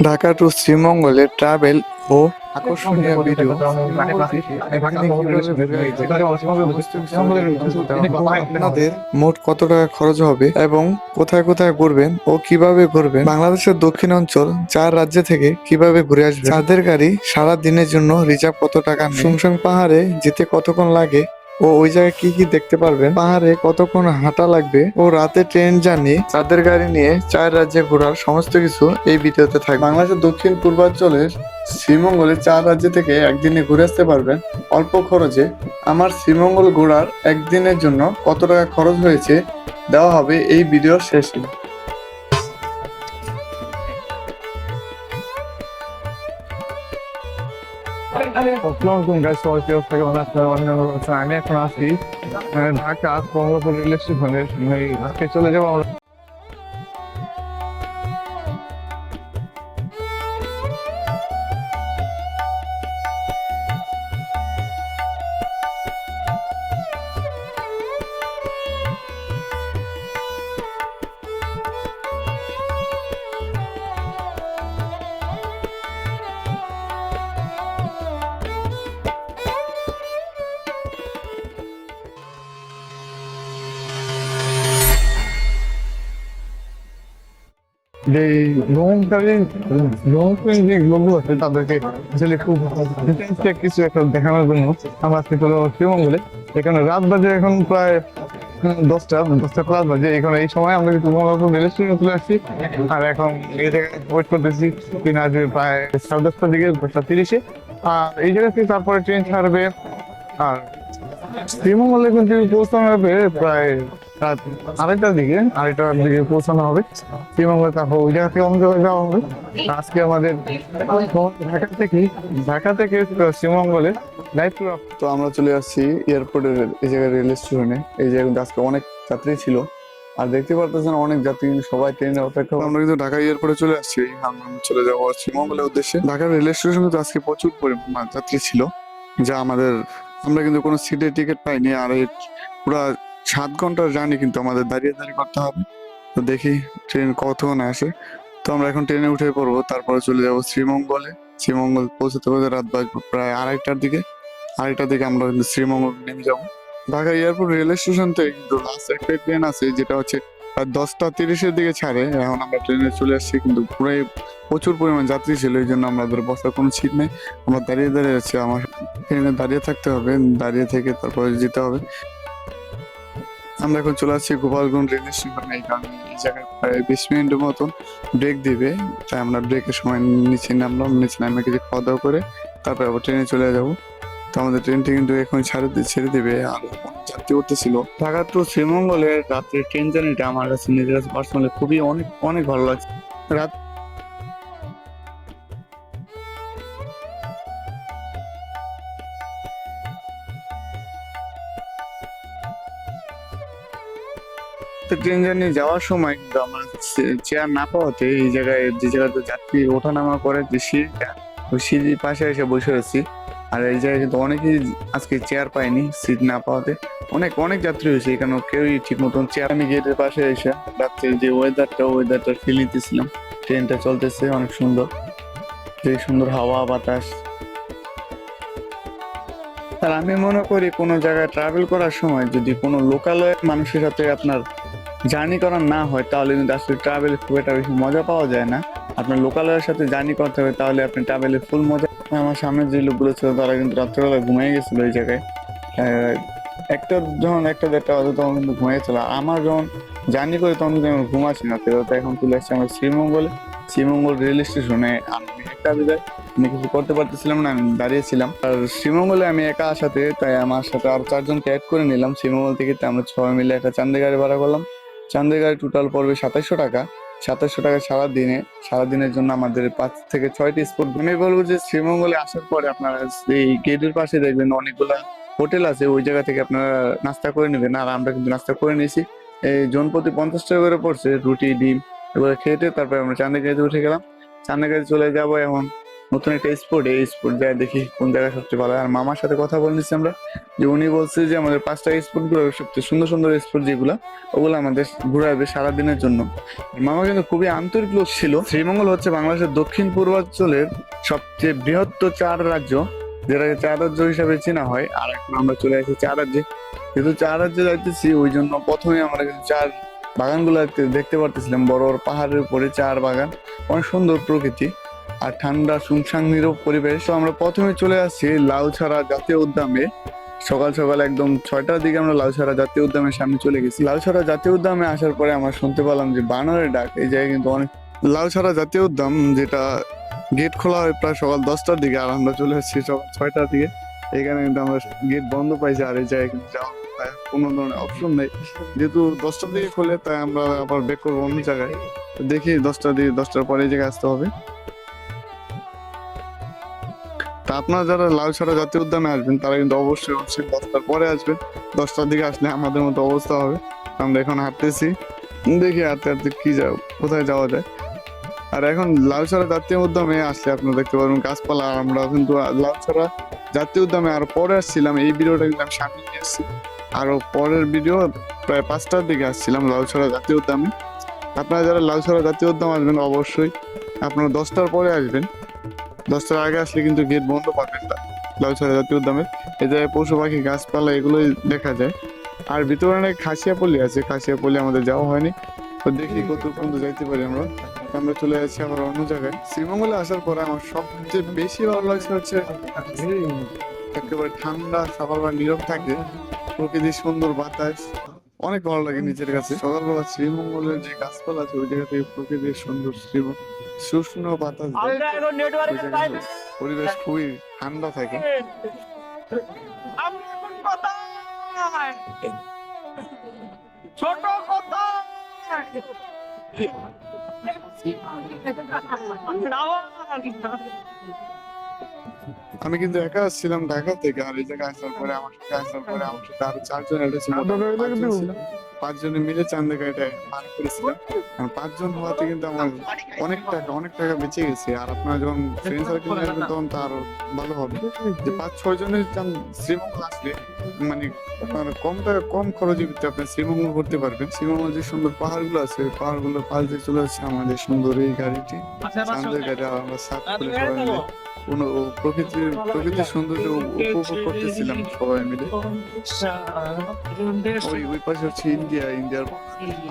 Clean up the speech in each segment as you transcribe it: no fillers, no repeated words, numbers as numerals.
Dhaka two শ্রীমঙ্গলের travel ও আকর্ষণীয় video আপনাদের মোট কত টাকা খরচ হবে এবং কোথায় কোথায় ঘুরবেন ও কিভাবে ঘুরবেন, বাংলাদেশের দক্ষিণ অঞ্চল 4 রাজ্য থেকে কিভাবে ঘুরে আসবেন, চাঁদের গাড়ি সারা দিনের জন্য রিজার্ভ কত টাকা নেয়, সুনসান পাহাড়ে যেতে কতক্ষণ লাগে ও ওই জায়গায় কি কি দেখতে পারবেন, পাহাড়ে কতক্ষণ হাঁটা লাগবে ও রাতে ট্রেন জার্নি, চাঁদের গাড়ি নিয়ে 4 রাজ্যে ঘোরার সমস্ত কিছু এই ভিডিওতে থাকবে। বাংলাদেশের দক্ষিণ পূর্বাঞ্চলের শ্রীমঙ্গলে 4 রাজ্য থেকে একদিনে ঘুরে আসতে পারবেন অল্প খরচে। আমার শ্রীমঙ্গল ঘোরার একদিনের জন্য কত টাকা খরচ হয়েছে দেওয়া হবে এই ভিডিওর শেষে। আমি এখন আছি ঢাকা কমলাপুর রেল স্টেশনে। আজকে চলে যাবো আমরা যে ভ্রমণকালীন যে লোকগুলো আছে তাদেরকে আসলে খুব কিছু একটা দেখানোর জন্য আমরা আজকে চলে যাবো শ্রীমঙ্গলে। এখানে রাত বাজে এখন প্রায় 10টা প্লাস বাজে। এখানে এই সময় আমরা কিন্তু রেল স্টেশনে চলে আসছি আর এখন এই জায়গায় ওয়েট করতেছি ট্রেন আসবে প্রায় 10:30টার দিকে, 10:30-এ। আর এই জায়গা থেকে তারপরে ট্রেন ছাড়বে আর শ্রীমঙ্গলে কিন্তু পৌঁছানো হবে প্রায় রাত 2:30টার দিকে পৌঁছানো হবে শ্রীমঙ্গলে। তারপর ওই জায়গা থেকে অন্য জায়গায় যাওয়া হবে। আজকে আমাদের ঢাকা থেকে শ্রীমঙ্গলে লাইভ। তো আমরা চলে আসছি এয়ারপোর্টের এই জায়গায় রেল স্টেশনে। এই জায়গায় কিন্তু আজকে অনেক যাত্রী ছিল আর দেখতে পারতেছেন অনেক যাত্রী সবাই ট্রেনে অপেক্ষা। আমরা কিন্তু ঢাকা এয়ারপোর্টে চলে আসছি। আমরা চলে যাবো শ্রীমঙ্গলের উদ্দেশ্যে। ঢাকার রেল স্টেশনে কিন্তু আজকে প্রচুর পরিমাণ যাত্রী ছিল, যা আমরা কিন্তু কোনো সিটের টিকিট পাইনি। আর এই পুরো 7 ঘন্টার জার্নি কিন্তু আমাদের দাঁড়িয়ে দাঁড়িয়ে করতে হবে। তো দেখি ট্রেন কতক্ষণ আসে। তো আমরা এখন ট্রেনে উঠে পড়বো, তারপরে চলে যাবো শ্রীমঙ্গলে। শ্রীমঙ্গল পৌঁছতে পৌঁছতে রাত বাজবে প্রায় 2:30টার দিকে আমরা কিন্তু শ্রীমঙ্গল নেমে যাবো। ঢাকা এয়ারপোর্ট রেল স্টেশন থেকে কিন্তু লাস্ট একটা ট্রেন আছে যেটা হচ্ছে 10:30-এর দিকে ছাড়ে। এখন আমরা ট্রেনে চলে আসছি, কিন্তু পুরাই প্রচুর পরিমাণ যাত্রী ছিল, এই জন্য আমাদের বসার কোনো সিট নেই। আমরা দাঁড়িয়ে দাঁড়িয়ে আছি। আমার ট্রেনে দাঁড়িয়ে থাকতে হবে, দাঁড়িয়ে থেকে তারপরে যেতে হবে। আমরা এখন চলে আসছি গোপালগঞ্জ রেল স্টেশনে। এই কারণে এই জায়গায় প্রায় 20 মিনিটের মতন ব্রেক দিবে, তাই আমরা ব্রেকের সময় নিচে নামলাম। নিচে নামে কিছু খাওয়া দাওয়া করে তারপর আবার ট্রেনে চলে যাবো। তো আমাদের ট্রেনটি কিন্তু এখন ছেড়ে দিবে আর যাত্রী উঠতেছিল। ঢাকা টু শ্রীমঙ্গলের রাত্রে ট্রেন জার্নিটা আমার কাছে নিজের কাছে পার্সোনালি খুবই অনেক অনেক ভালো লাগছে। রাত ট্রেন জার্নি যাওয়ার সময় কিন্তু আমার চেয়ার না পাওয়াতে এই জায়গায় যে জায়গাতে যাত্রী ওঠানামা করে যে সিঁড়িটা, ওই সিঁড়ির পাশে এসে বসে আছি। আর এই জায়গায় কিন্তু অনেকেই আজকে চেয়ার পায়নি, সিট না পাওয়াতে অনেক অনেক যাত্রী হয়েছে। এখানে কেউই ঠিক মতন চেয়ার। আমি গেটের পাশে এসে রাত্রে যে ওয়েদারটা ফিল নিতেছিলাম। ট্রেনটা চলতেছে অনেক সুন্দর, যে সুন্দর হাওয়া বাতাস। আর আমি মনে করি কোনো জায়গায় ট্রাভেল করার সময় যদি কোনো লোকালয়ের মানুষের সাথে আপনার জার্নি করা না হয়, তাহলে কিন্তু আসলে ট্রাভেলে খুব একটা বেশি মজা পাওয়া যায় না। আপনার লোকালয়ের সাথে জার্নি করতে হবে, তাহলে আপনি ট্রাভেলের ফুল মজা। আমার সামনে যে লোকগুলো ছিল তারা কিন্তু রাত্রেবেলা ঘুমিয়ে গেছিল এই জায়গায়। যখন 1-1:30 বাজে তখন কিন্তু ঘুমিয়েছিল। আমার যখন জার্নি করি তখন কিন্তু আমি ঘুমাচ্ছি না। তো এখন চলে আসছি আমরা শ্রীমঙ্গল রেল স্টেশনে। আমি একটা বিদায় আমি কিছু করতে পারতেছিলাম না, আমি দাঁড়িয়েছিলাম। আর শ্রীমঙ্গলে আমি একা আসাতে তাই আমার সাথে আরো 4 জনকে অ্যাড করে নিলাম শ্রীমঙ্গল থেকে। আমরা সবাই মিলে একটা চাঁদের গাড়ি ভাড়া করলাম। চাঁদের গাড়ি টোটাল পড়বে 2700 টাকা। 2700 টাকা সারাদিনের জন্য আমাদের 5 থেকে 6টি স্পট। আমি বলবো যে শ্রীমঙ্গলে আসার পরে আপনারা এই গেটের পাশে দেখবেন অনেকগুলা হোটেল আছে, ওই জায়গা থেকে আপনারা নাস্তা করে নেবেন। আর আমরা কিন্তু নাস্তা করে নিয়েছি। এই জনপ্রতি 50 টাকা করে পড়ছে, রুটি ডিম এগুলো খেতে। তারপরে আমরা চাঁদের গাড়িতে উঠে গেলাম। চাঁদের গাড়ি চলে যাবো এখন নতুন একটা স্পোর্ট, এই স্পোর্ট যায় দেখি কোন জায়গায় সবচেয়ে ভালো হয়। আর মামার সাথে কথা বলে নিচ্ছি আমরা, যে উনি বলছে যে আমাদের 5টা স্পোর্ট গুলো সবচেয়ে সুন্দর সুন্দর স্পোর্ট যেগুলা, ওগুলো আমাদের ঘুরাবে সারাদিনের জন্য। মামা কিন্তু খুবই আন্তরিক লোক ছিল। শ্রীমঙ্গল হচ্ছে বাংলাদেশের দক্ষিণ পূর্বাঞ্চলের সবচেয়ে বৃহত্তর 4 রাজ্য, যেটাকে 4 রাজ্য হিসাবে চেনা হয়। আর এখন আমরা চলে আসি 4 রাজ্যে। যেহেতু 4 রাজ্যে যাইতেছি, ওই জন্য প্রথমে আমরা কিন্তু 4 বাগানগুলো দেখতে পারতেছিলাম। বড় বড় পাহাড়ের উপরে 4 বাগান, অনেক সুন্দর প্রকৃতি আর ঠান্ডা শুনশান নীরব পরিবেশ। তো আমরা প্রথমে চলে আসছি লাউছড়া জাতীয় উদ্যানে। সকাল সকাল একদম 6টার দিকে আমরা লাউছড়া জাতীয় উদ্যানের সামনে চলে গেছি। লাউছড়া জাতীয় উদ্যানে আসার পরে আমরা শুনতে পেলাম যে বানরের ডাক। এই জায়গায় কিন্তু অনেক, লাউছড়া জাতীয় উদ্যান যেটা গেট খোলা হয় প্রায় সকাল 10টার দিকে, আর আমরা চলে এসেছি সকাল 6টার দিকে। এখানে কিন্তু আমরা গেট বন্ধ পাইছি, আর এই জায়গায় কিন্তু যাওয়ার কোনো ধরনের অপশন নেই। যেহেতু 10টার দিকে খোলে, তাই আমরা আবার ব্যাক করবো অন্য জায়গায়। তো দেখি 10টার পরে এই জায়গায় আসতে হবে। তা আপনারা যারা লাউছড়া জাতীয় উদ্যানে আসবেন, তারা কিন্তু অবশ্যই 10টার পরে আসবেন। 10টার দিকে আসলে আমাদের মতো অবস্থা হবে। আমরা এখন হাঁটতেছি, দেখি হাঁটতে হাঁটতে কি কোথায় যাওয়া যায়। আর এখন লাউছড়া জাতীয় উদ্যানে আসলে আপনারা দেখতে পারবেন গাছপালা। আমরা কিন্তু লাউছড়া জাতীয় উদ্যানে আরো পরে আসছিলাম, এই ভিডিওটা কিন্তু আমি সামনে নিয়ে আসছি। আরো পরের ভিডিও প্রায় 5টার দিকে আসছিলাম লাউছড়া জাতীয় উদ্যানে। আপনারা যারা লাউছড়া জাতীয় উদ্যান আসবেন, অবশ্যই আপনারা 10টার পরে আসবেন। 10টার আগে আসলে কিন্তু গেট বন্ধ পাবেন না লাউছড়া জাতীয় উদ্যানের। এই জায়গায় পশু পাখি গাছপালা এগুলোই দেখা যায়। আর ভিতরে অনেক খাসিয়াপল্লী আছে, খাসিয়াপল্লী আমাদের যাওয়া হয়নি। তো দেখি কত পর্যন্ত যাইতে পারি আমরা। আমরা চলে যাচ্ছি আবার অন্য জায়গায়। শ্রীমঙ্গলে আসার পরে আমার সবচেয়ে বেশি ভালো লাগছে হচ্ছে একেবারে ঠান্ডা সকালবেলা নীরব থাকে, প্রকৃতির সুন্দর বাতাস, অনেক ভালো লাগে নিজের কাছে। সকালবেলা শ্রীমঙ্গলের যে গাছপালা আছে, ওই জায়গা থেকে প্রকৃতির সুন্দর শুষ্ণ বাতাস দেয়। ওই জায়গায় পরিবেশ খুবই ঠান্ডা থাকে। ছোট কথা আমি কিন্তু একা আসছিলাম ঢাকা থেকে, আর এই জায়গায় আসার পরে আমার সাথে আরো 4জন এড ছিল। 5জন ছিলাম। 5জনে মিলে চান্দা গাড়িটা ভাড়া করেছিলাম। আর 5জন হওয়াতে কিন্তু আমার অনেক টাকা বেঁচে গেছে। আর আপনারা যখন ফ্রেন্ড সার্কেল আসবেন, তখন তো আরো ভালো হবে। যে 5-6 জনের শ্রীমঙ্গল আসলে মানে আপনার কম খরচে ভিতরে আপনি শ্রীমঙ্গল করতে পারবেন। শ্রীমঙ্গল যে সুন্দর পাহাড়গুলো আছে, ওই পাহাড়গুলোর পাশ দিয়ে চলে আসছে আমাদের সুন্দর এই গাড়িটি, চান্দের গাড়ি। আর আমরা সাত করে সবাই মিলে কোনো প্রকৃতির সৌন্দর্য উপভোগ করতেছিলাম সবাই মিলে। ওই পাশে হচ্ছে ইন্ডিয়ার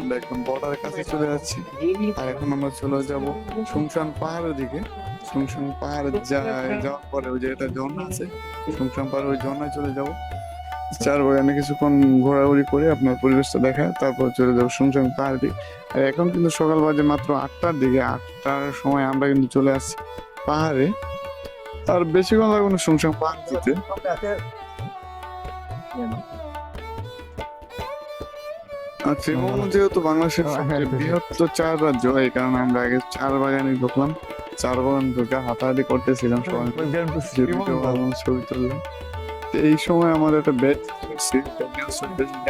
আমরা একদম বর্ডারের কাছে চলে যাচ্ছি। আর এখন আমরা চলে যাব শুনশান পাহাড়ের দিকে। শুনশান পাহাড়ে যাওয়ার পরে ওই যে একটা ঝর্ণা আছে, শুনশান পাহাড়ে ওই ঝর্ণায় চলে যাব। 4 বাগানে কিছুক্ষণ ঘোরাঘুরি করে আপনার পরিবেশটা দেখা, তারপর চলে যাবো শুনশান পাহাড়ে। আর এখন কিন্তু সকাল বাজে মাত্র 8টার দিকে। 8টার সময় আমরা কিন্তু চলে আসছি পাহাড়ে। আর বেশিক্ষণ লাগবে না শুনশান পাহাড় যেতে। আর শ্রীমঙ্গল যেহেতু বাংলাদেশের সবচেয়ে বৃহত্তর 4 রাজ্য, এই কারণে আমরা আগে 4 বাগানে ঢুকলাম। 4 বাগান ঢুকে হাঁটাহাঁটি করতেছিলাম সবাই, ছবি তুললাম। এই সময় আমাদের একটা ব্যাড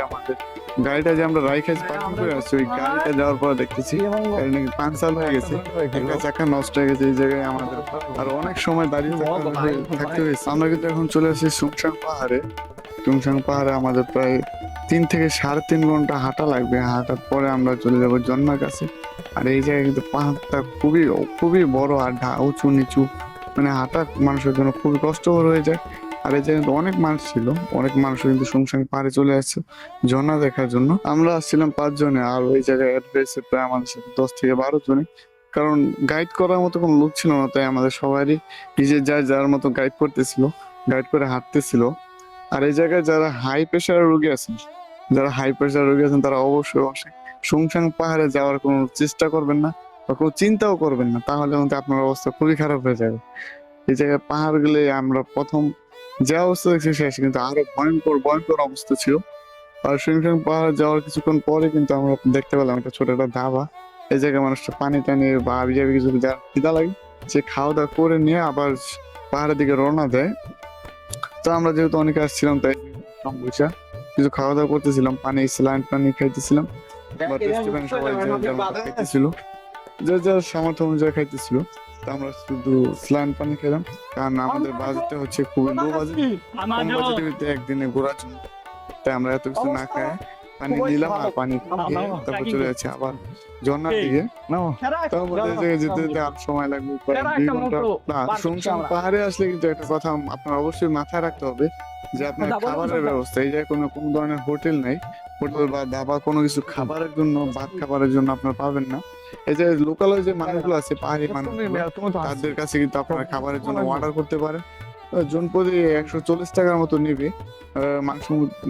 আমাদের গাড়িটা যে আমরা রাইখাইজ পার্কিং করে আসছি, ওই গাড়িটা যাওয়ার পর দেখতেছি নাকি পাঞ্চার হয়ে গেছে, একটা চাকা নষ্ট হয়ে গেছে। এই জায়গায় আমাদের আর অনেক সময় দাঁড়িয়ে থাকতে হয়েছে। আমরা কিন্তু এখন চলে আসছি শুনশান পাহাড়ে। শুনশান পাহাড়ে আমাদের প্রায় 3 থেকে 3.5 ঘন্টা হাঁটা লাগবে। হাঁটার পরে আমরা চলে যাবো ঝর্ণার কাছে। আর এই জায়গায় কিন্তু পাহাড়টা খুবই বড় আর উঁচু নিচু, মানে হাঁটা মানুষের জন্য খুবই কষ্টকর হয়ে যায়। আর এই জায়গায় কিন্তু অনেক মানুষ ছিল, অনেক মানুষ কিন্তু শুনশান পাহাড়ে চলে আসছে ঝর্ণা দেখার জন্য। আমরা আসছিলাম 5 জনে, আর ওই জায়গায় অ্যাড হয়েছে প্রায় আমাদের সাথে 10 থেকে 12 জনে। কারণ গাইড করার মতো কোনো লোক ছিল না, তাই আমাদের সবারই নিজের যার মতো গাইড করতেছিল, গাইড করে হাঁটতেছিল। আর এই জায়গায় যারা হাই প্রেশার রোগী আছেন তারা অবশ্যই শুনশান পাহাড়ে যাওয়ার কোনো চেষ্টা করবেন না বা কোনো চিন্তাও করবেন না, তাহলে কিন্তু আপনার অবস্থা খুবই খারাপ হয়ে যাবে। এই জায়গায় পাহাড় গেলে আমরা প্রথম যে অবস্থা দেখছি, শেষ কিন্তু আরো ভয়ঙ্কর অবস্থা ছিল। আর শুনশান পাহাড়ে যাওয়ার কিছুক্ষণ পরে কিন্তু আমরা দেখতে পেলাম একটা ছোট একটা ধাবা। এই জায়গায় মানুষটা পানি টানি বা আবি কিছু যার খিদা লাগে, সে খাওয়া দাওয়া করে নিয়ে আবার পাহাড়ের দিকে রওনা দেয়। তো আমরা যেহেতু অনেকে আসছিলাম, তাই বসে কিছু খাওয়া দাওয়া করতেছিলাম, স্যালাইন পানি খাইতেছিলাম। বা রেস্টুরেন্ট সবাই খাইতেছিল, যার সামর্থ্য অনুযায়ী খাইতেছিল। তো আমরা শুধু স্লান পানি খেলাম, কারণ আমাদের বাজেটটা হচ্ছে খুবই লো বাজেট, কম বাজেটের ভিতরে একদিনে ঘোরার জন্য। তাই আমরা এত কিছু না খাই পানি নিলাম আর পানি খেয়ে তারপর চলে যাচ্ছে আবার ঝর্ণার দিকে। নাও তো আমাদের এই জায়গায় যেতে যেতে আর সময় লাগবে প্রায় 2 ঘন্টা প্লাস। শুনশান পাহাড়ে আসলে কিন্তু একটা কথা আপনার অবশ্যই মাথায় রাখতে হবে যে আপনার খাবারের ব্যবস্থা, এই জায়গায় কোনো ধরনের হোটেল নাই, হোটেল বা ধাবা কোনো কিছু খাবারের জন্য ভাত খাবারের জন্য আপনার পাবেন না। এই যে লোকাল যে মানুষগুলো আছে পাহাড়ি মানুষগুলো, তাদের কাছে কিন্তু আপনারা খাবারের জন্য অর্ডার করতে পারেন। জন প্রতি 140 টাকার মতো নিবে মাংস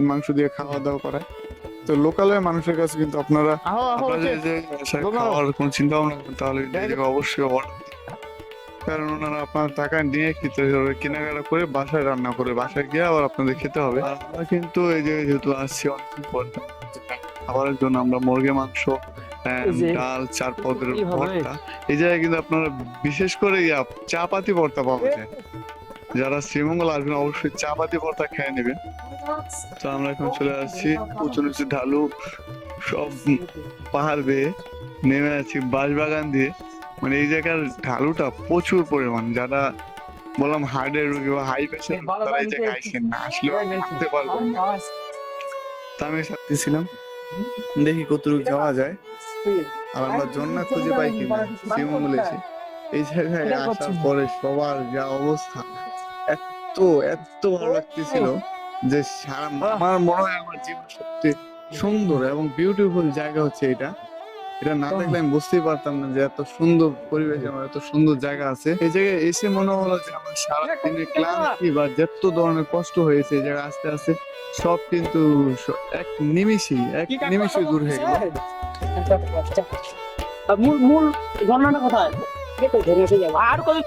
মাংস দিয়ে খাওয়া দাওয়া করায়। তো লোকালের মানুষের কাছে কিন্তু আপনারা আপনাদের যে খাওয়ার কোনো চিন্তা ভাবনা করেন তাহলে কিন্তু এই জায়গায় অবশ্যই অর্ডার, কারণ ওনারা আপনার টাকা নিয়ে খেতে হবে, কেনাকাটা করে বাসায় রান্না করে বাসায় গিয়ে আবার আপনাদের খেতে হবে। আর আমরা কিন্তু এই যে যেহেতু আসছি অনেকদিন পর, খাবারের জন্য আমরা মুরগি মাংস, ডাল, 4 পদের ভর্তা, এই জায়গায় কিন্তু আপনারা বিশেষ করে চা পাতি ভর্তা পাওয়া যায়। যারা শ্রীমঙ্গল আসবেন অবশ্যই চা পাতি ভর্তা খেয়ে নেবেন। তো আমরা এখন চলে আসছি উঁচু নিচু ঢালু সব পাহাড় বেয়ে নেমে আছি বাঁশবাগান দিয়ে। মানে এই জায়গার ঢালুটা প্রচুর পরিমাণ, যারা বললাম হার্টের রোগী বা হাই প্রেশার তারা এই জায়গায় আইসেন না, আসলে আসতে পারবেন না। তা আমি সাথে ছিলাম, দেখি কতটুকু যাওয়া যায় আর আমরা ঝর্ণা খুঁজে পাই কিনা শ্রীমঙ্গল এসে। এই জায়গায় আসার পরে সবার যা অবস্থা, এত এত ভালো লাগতেছিল যে আমার মনে হয় আমার জীবন সবচেয়ে সুন্দর এবং বিউটিফুল জায়গা হচ্ছে এটা। এটা না দেখলে আমি বুঝতেই পারতাম না যে এত সুন্দর পরিবেশ, আমার এত সুন্দর জায়গা আছে। এই জায়গায় এসে মনে হলো যে আমার সারাদিনের ক্লান্তি বা যত ধরনের কষ্ট হয়েছে এই জায়গায় আস্তে আস্তে সব কিন্তু এক নিমিষে দূর হয়ে গেল। মূল ঝর্ণাটা কোথায়?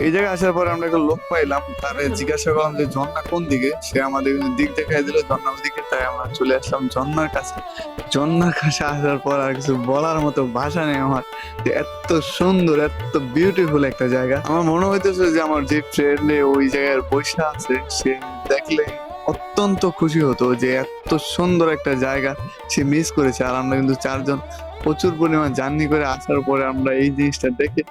এই জায়গায় আসার পরে আমরা একটা লোক পাইলাম, তারে জিজ্ঞাসা করলাম যে ঝর্ণা কোন দিকে, সে আমাদের দিক দেখাই দিল ঝর্ণার দিকে। তাই আমরা চলে আসলাম ঝর্ণার কাছে। ঝর্ণার কাছে আসার পর আর কিছু বলার মতো ভাষা নেই আমার, যে এত সুন্দর এত বিউটিফুল একটা জায়গা। আমার মনে হইতেছে যে আমার যে ফ্রেন্ড ওই জায়গায় বসে আছে সে দেখলে অত্যন্ত খুশি হতো যে এত সুন্দর একটা জায়গা সে মিস করেছে। আর আমরা কিন্তু 4 জন প্রচুর পরিমাণ জার্নি করে আসার পরে আমরা এই জিনিসটা দেখে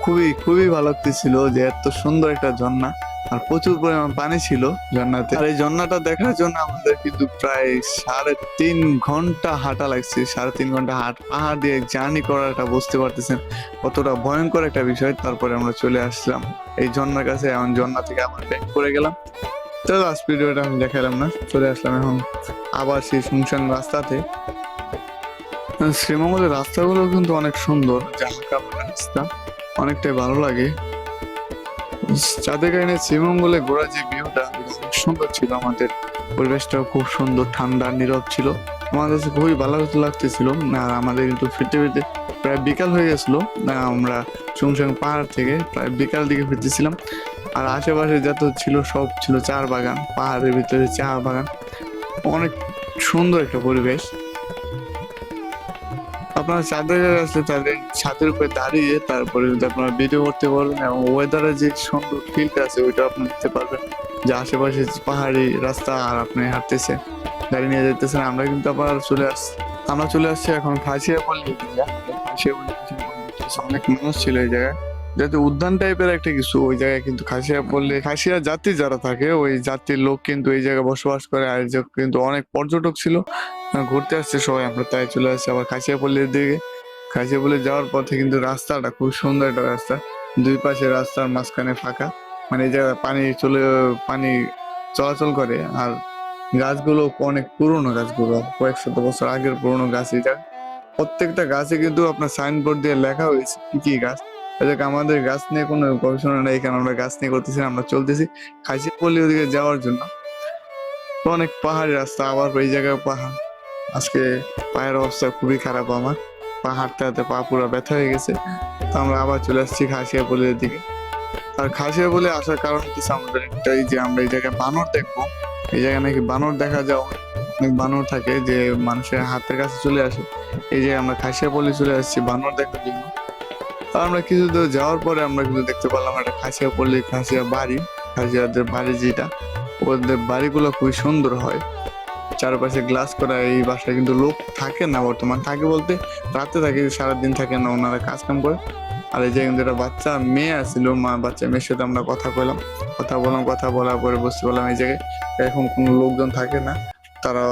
খুবই খুবই ভালো লাগতেছিল যে এত সুন্দর একটা ঝর্ণা আর প্রচুর পরিমাণ পানি ছিল ঝর্ণাতে। আর এই ঝর্ণাটা দেখার জন্য আমাদের কিন্তু প্রায় 3.5 ঘন্টা হাঁটা লাগছে। 3.5 ঘন্টা পাহাড় দিয়ে জার্নি করাটা বুঝতে পারতেছেন কতটা ভয়ঙ্কর একটা বিষয়। তারপরে আমরা চলে আসলাম এই ঝর্ণার কাছে, এখন ঝর্ণা থেকে আমরা ব্যাক করে গেলাম। তো লাস্ট ভিডিওটা আমি দেখালাম না, চলে আসলাম এখন আবার সেই শুনশান রাস্তাতে। শ্রীমঙ্গলের রাস্তাগুলো কিন্তু অনেক সুন্দর, জাহাঙ্গীর রাস্তা অনেকটাই ভালো লাগে। যাদের কারণে শ্রীমঙ্গলে ঘোরা যে ভিউটা সুন্দর ছিল, আমাদের পরিবেশটাও খুব সুন্দর, ঠান্ডা নীরব ছিল, আমার কাছে খুবই ভালো লাগতেছিল। আর আমাদের কিন্তু ফিরতে ফিরতে প্রায় বিকাল হয়ে গেছিল, আমরা শুনশান পাহাড় থেকে প্রায় বিকাল দিকে ফিরতেছিলাম। আর আশেপাশে যত ছিল সব ছিল চা বাগান, পাহাড়ের ভিতরে চা বাগান, অনেক সুন্দর একটা পরিবেশ। আপনারা চাঁদের আসলে তাদের ছাদের উপরে দাঁড়িয়ে তারপরে যদি আপনারা ভিডিও করতে পারবেন এবং ওয়েদারের যে সুন্দর ফিলটা আছে ওইটা আপনি দিতে পারবেন, যে আশেপাশে পাহাড়ি রাস্তা আর আপনি হাঁটতেছেন গাড়ি নিয়ে যেতেছেন। আমরা কিন্তু আবার চলে আসছি এখন খাসিয়াপল্লী। অনেক মানুষ ছিল এই জায়গায়, যাতে উদ্যান টাইপের একটা কিছু ওই জায়গায় কিন্তু খাসিয়াপল্লী, খাসিয়া জাতি যারা থাকে ওই জাতির লোক কিন্তু এই জায়গায় বসবাস করে। আর কিন্তু অনেক পর্যটক ছিল, ঘুরতে আসছে সবাই। আমরা তাই চলে আসছি আবার খাসিয়াপল্লীর দিকে। খাসিয়াপল্লী যাওয়ার পথে কিন্তু রাস্তাটা খুব সুন্দর একটা রাস্তা, দুই পাশে রাস্তার মাঝখানে ফাঁকা, মানে এই জায়গায় পানি চলাচল করে। আর গাছগুলো অনেক পুরনো, গাছগুলো কয়েক শত বছর আগের পুরনো গাছ। এই জায়গায় প্রত্যেকটা গাছে কিন্তু আপনার সাইনবোর্ড দিয়ে লেখা হয়েছে কি কি গাছ। আমাদের গাছ নিয়ে কোনো গবেষণা নেই, কারণ আমরা গাছ নিয়ে করতেছি, আমরা চলতেছি খাসিয়াপল্লী ওদিকে যাওয়ার জন্য। তো অনেক পাহাড়ি রাস্তা, আবার এই জায়গায় পাহাড়। আজকে পায়ের অবস্থা খুবই খারাপ, আমার পা হাঁটতে হাঁটতে পা পুরো ব্যথা হয়ে গেছে। তো আমরা আবার চলে আসছি খাসিয়াপল্লীর দিকে। আর খাসিয়াপল্লী আসার কারণ হচ্ছে আমাদের একটাই, যে আমরা এই জায়গায় বানর দেখবো। এই জায়গায় নাকি বানর দেখা যায়, অনেক বানর থাকে যে মানুষের হাতের কাছে চলে আসে। এই যে আমরা খাসিয়াপল্লী চলে আসছি বানর দেখার জন্য। আর আমরা কিছু দূর যাওয়ার পরে আমরা কিন্তু দেখতে পেলাম একটা খাসিয়াপল্লী খাসিয়া বাড়ি, খাসিয়াদের বাড়ি যেটা, ওদের বাড়িগুলো খুবই সুন্দর হয়, চারপাশে গ্লাস করা। এই বাসায় কিন্তু লোক থাকে না বর্তমান, থাকে বলতে রাতে থাকে, সারাদিন থাকে না, ওনারা কাজ কাম করে। আর এই যে কিন্তু একটা বাচ্চা মেয়ে আসছিল, বাচ্চা মেয়ের সাথে আমরা কথা বললাম, কথা বলার পরে বুঝতে পারলাম এই জায়গায় এখন কোনো লোকজন থাকে না, তারা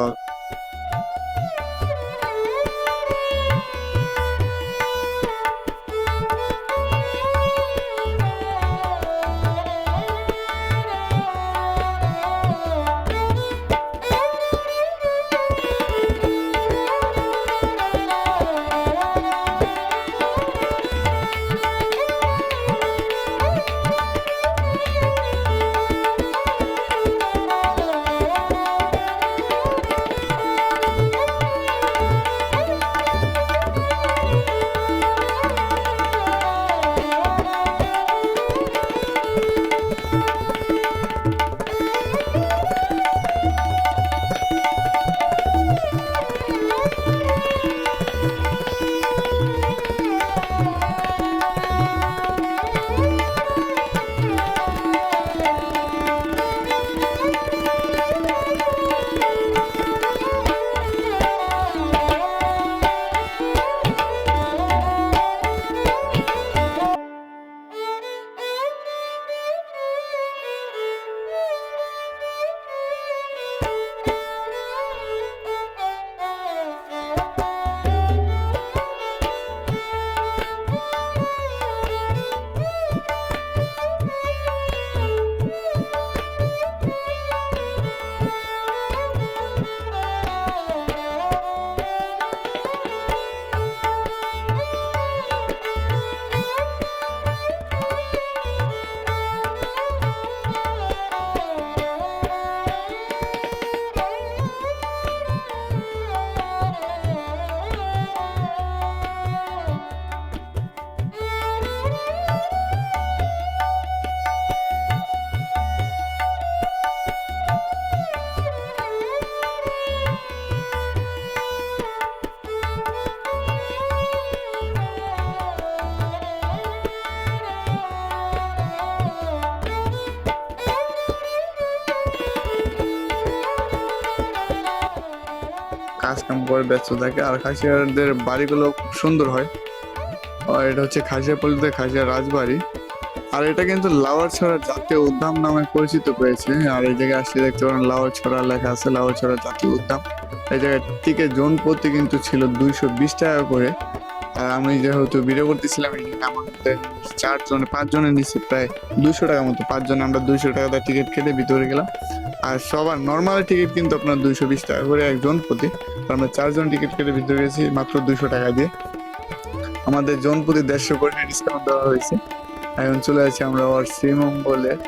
কাজ কাম করে ব্যস্ত থাকে। আর খাসিয়াদের বাড়িগুলো খুব সুন্দর হয়। আর এটা হচ্ছে খাসিয়াপল্লিতে খাসিয়া রাজবাড়ি। আর এটা কিন্তু লাউয়ারছড়া জাতীয় উদ্যান নামে পরিচিত পেয়েছে। আর এই জায়গায় আসলে দেখতে পারেন লাউয়ারছড়া লেখা আছে, লাউয়ারছড়া জাতীয় উদ্যান। এই জায়গায় টিকিট জন প্রতি কিন্তু ছিল 220 টাকা করে। আর আমি যেহেতু ভিডিও করতেছিলাম এখানে আমাদের 5 জনের নিচে প্রায় 200 টাকা মতো, 5 জনে আমরা 200 টাকা দিয়ে টিকিট কেটে ভিতরে গেলাম। আর সবার নর্মাল টিকিট কিন্তু আপনার 220 টাকা করে একজন প্রতি। আমরা 4 জন টিকিট কেটে ভিতরে গেছি মাত্র 200 টাকা দিয়ে। আমাদের জন প্রতি 150 করে ডিসকাউন্ট দেওয়া হয়েছে। এখন চলে যাচ্ছি আমরা আবার শ্রীমঙ্গলের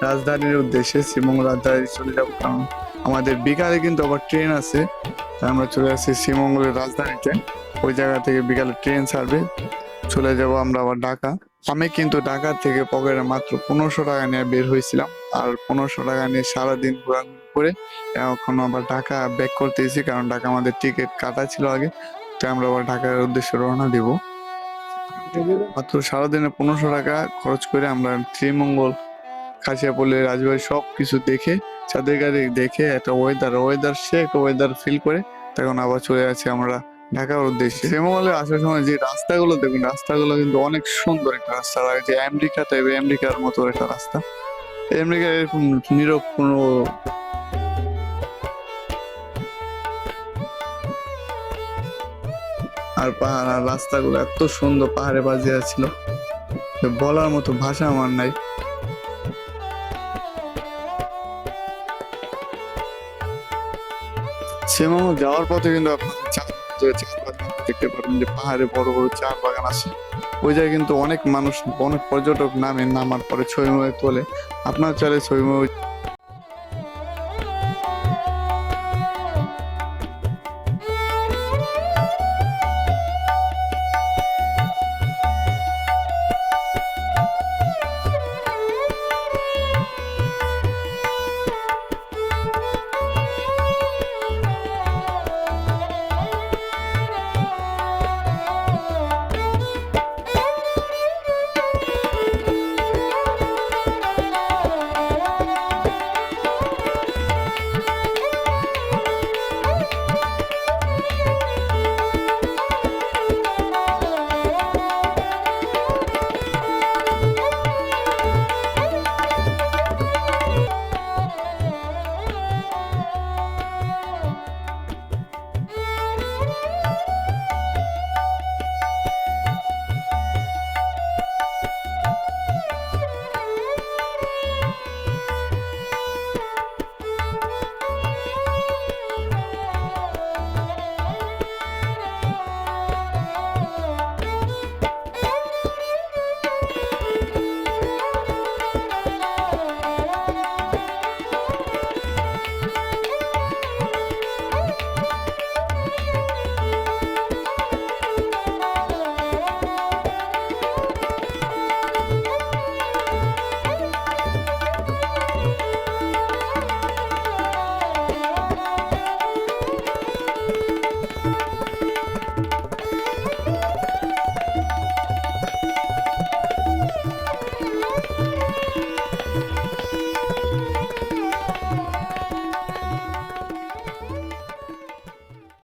রাজধানীর উদ্দেশ্যে। শ্রীমঙ্গল রাজধানী চলে যাবো, কারণ আমাদের বিকালে কিন্তু আবার ট্রেন আছে। তাই আমরা চলে যাচ্ছি শ্রীমঙ্গলের রাজধানীতে। ওই জায়গা থেকে বিকালে ট্রেন ছাড়বে, চলে যাব আমরা আবার ঢাকা। আমি কিন্তু ঢাকা থেকে পকেটে মাত্র 1500 টাকা নিয়ে বের হয়েছিলাম। আর 1500 টাকা নিয়ে সারাদিন ঘোরাঘুরি করে এখন আবার ঢাকা ব্যাক করতেছি, কারণ ঢাকা আমাদের টিকিট কাটা ছিল আগে। তাই আমরা আবার ঢাকার উদ্দেশ্যে রওনা দিব। মাত্র সারাদিনে 1500 টাকা খরচ করে আমরা শ্রীমঙ্গল, খাসিয়াপল্লী, রাজবাড়ি সবকিছু দেখে, চাঁদের গাড়ি দেখে একটা ওয়েদার ফিল করে তখন আবার চলে যাচ্ছি আমরা ঢাকার উদ্দেশ্যে। শ্রীমঙ্গলে আসার সময় যে রাস্তাগুলো দেখুন, রাস্তাগুলো কিন্তু অনেক সুন্দর একটা রাস্তা লাগে, যে আমেরিকার মতো একটা রাস্তা। আমেরিকার এরকম নীরব কোনো আর পাহাড়, আর রাস্তাগুলো এত সুন্দর পাহাড়ে বাজিয়ে ছিল, বলার মতো ভাষা আমার নাই। শ্রীমঙ্গল যাওয়ার পথে কিন্তু আপনাদের চা বাগান দেখতে পাবেন, যে পাহাড়ে বড় বড় চা বাগান আছে। ওই জায়গায় কিন্তু অনেক মানুষ, অনেক পর্যটক নামার পরে ছবি তোলে। আপনার চাইলে ছবি